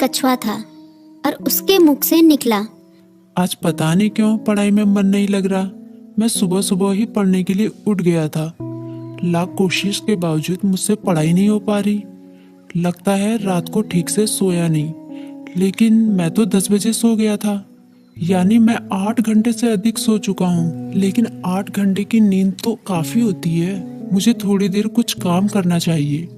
कछुआ था और उसके मुख से निकला, आज पता नहीं क्यों पढ़ाई में मन नहीं लग रहा। मैं सुबह सुबह ही पढ़ने के लिए उठ गया था। लाख कोशिश के बावजूद मुझसे पढ़ाई नहीं हो पा रही। लगता है रात को ठीक से सोया नहीं। लेकिन मैं तो 10 बजे सो गया था, यानी मैं 8 घंटे से अधिक सो चुका हूँ। लेकिन 8 घंटे की नींद तो काफी होती है। मुझे थोड़ी देर कुछ काम करना चाहिए,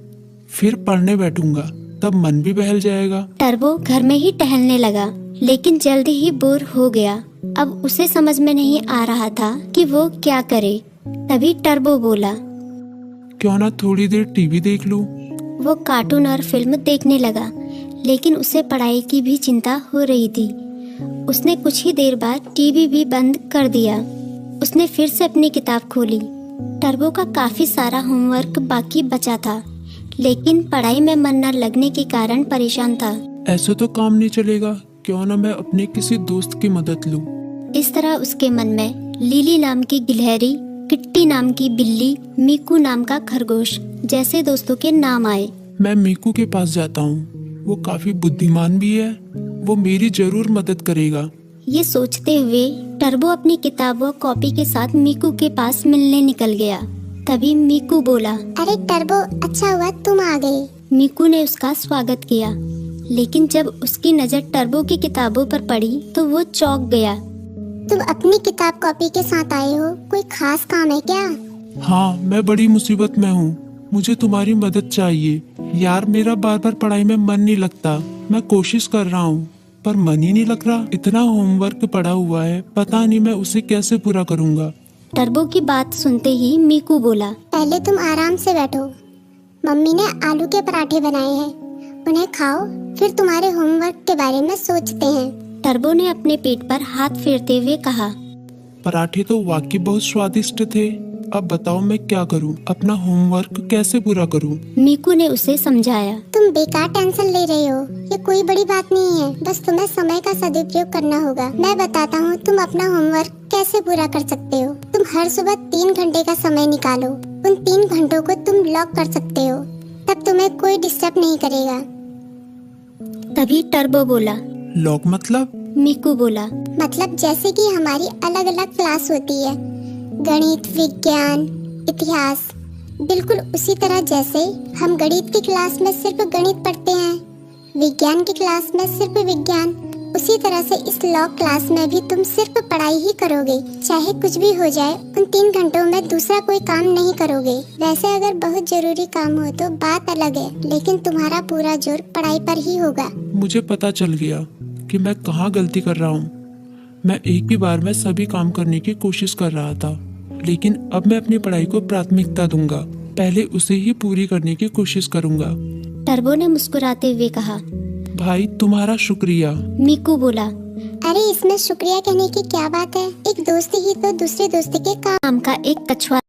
फिर पढ़ने बैठूंगा, तब मन भी बहल जाएगा। टर्बो घर में ही टहलने लगा, लेकिन जल्दी ही बोर हो गया। अब उसे समझ में नहीं आ रहा था कि वो क्या करे। तभी टर्बो बोला, क्यों ना थोड़ी देर टीवी देख लूं। वो कार्टून और फिल्म देखने लगा, लेकिन उसे पढ़ाई की भी चिंता हो रही थी। उसने कुछ ही देर बाद टीवी भी बंद कर दिया। उसने फिर से अपनी किताब खोली। टर्बो का काफी सारा होमवर्क बाकी बचा था, लेकिन पढ़ाई में मन न लगने के कारण परेशान था। ऐसे तो काम नहीं चलेगा, क्यों ना मैं अपने किसी दोस्त की मदद लूं। इस तरह उसके मन में लिली नाम की गिलहरी, किट्टी नाम की बिल्ली, मीकू नाम का खरगोश जैसे दोस्तों के नाम आए। मैं मीकू के पास जाता हूँ, वो काफी बुद्धिमान भी है, वो मेरी जरूर मदद करेगा। ये सोचते हुए टर्बो अपनी किताब व कॉपी के साथ मीकू के पास मिलने निकल गया। तभी मीकू बोला, अरे टर्बो, अच्छा हुआ तुम आ गए। मीकू ने उसका स्वागत किया, लेकिन जब उसकी नजर टर्बो की किताबों पर पड़ी तो वो चौंक गया। तुम अपनी किताब कॉपी के साथ आए हो, कोई खास काम है क्या? हाँ, मैं बड़ी मुसीबत में हूँ, मुझे तुम्हारी मदद चाहिए। यार, मेरा बार बार पढ़ाई में मन नहीं लगता। मैं कोशिश कर रहा हूँ, पर मन ही नहीं लग रहा। इतना होमवर्क पड़ा हुआ है, पता नहीं मैं उसे कैसे पूरा करूँगा। टर्बो की बात सुनते ही मीकू बोला, पहले तुम आराम से बैठो। मम्मी ने आलू के पराठे बनाए हैं, उन्हें खाओ, फिर तुम्हारे होमवर्क के बारे में सोचते हैं। टर्बो ने अपने पेट पर हाथ फेरते हुए कहा, पराठे तो वाकई बहुत स्वादिष्ट थे। अब बताओ मैं क्या करूं, अपना होमवर्क कैसे पूरा करूं? मीकू ने उसे समझाया, तुम बेकार टेंशन ले रहे हो, ये कोई बड़ी बात नहीं है, बस तुम्हें समय का सदुपयोग करना होगा। मैं बताता हूँ तुम अपना होमवर्क कैसे पूरा कर सकते हो। तुम हर सुबह 3 घंटे का समय निकालो, उन 3 घंटों को तुम लॉक कर सकते हो, तब तुम्हें कोई डिस्टर्ब नहीं करेगा। तभी टर्बो बोला, लॉक मतलब? मीकू बोला, मतलब जैसे कि हमारी अलग अलग क्लास होती है, गणित, विज्ञान, इतिहास, बिल्कुल उसी तरह जैसे हम गणित की क्लास में सिर्फ गणित पढ़ते हैं, विज्ञान की क्लास में सिर्फ विज्ञान, उसी तरह से इस लॉ क्लास में भी तुम सिर्फ पढ़ाई ही करोगे। चाहे कुछ भी हो जाए, उन 3 घंटों में दूसरा कोई काम नहीं करोगे। वैसे अगर बहुत जरूरी काम हो तो बात अलग है, लेकिन तुम्हारा पूरा जोर पढ़ाई पर ही होगा। मुझे पता चल गया कि मैं कहाँ गलती कर रहा हूँ। मैं एक ही बार में सभी काम करने की कोशिश कर रहा था, लेकिन अब मैं अपनी पढ़ाई को प्राथमिकता दूंगा। पहले उसे ही पूरी करने की कोशिश करूंगा। टर्बो ने मुस्कुराते हुए कहा, भाई तुम्हारा शुक्रिया। मीकू बोला, अरे इसमें शुक्रिया कहने की क्या बात है, एक दोस्त ही तो दूसरे दोस्त के काम नाम का एक कछुआ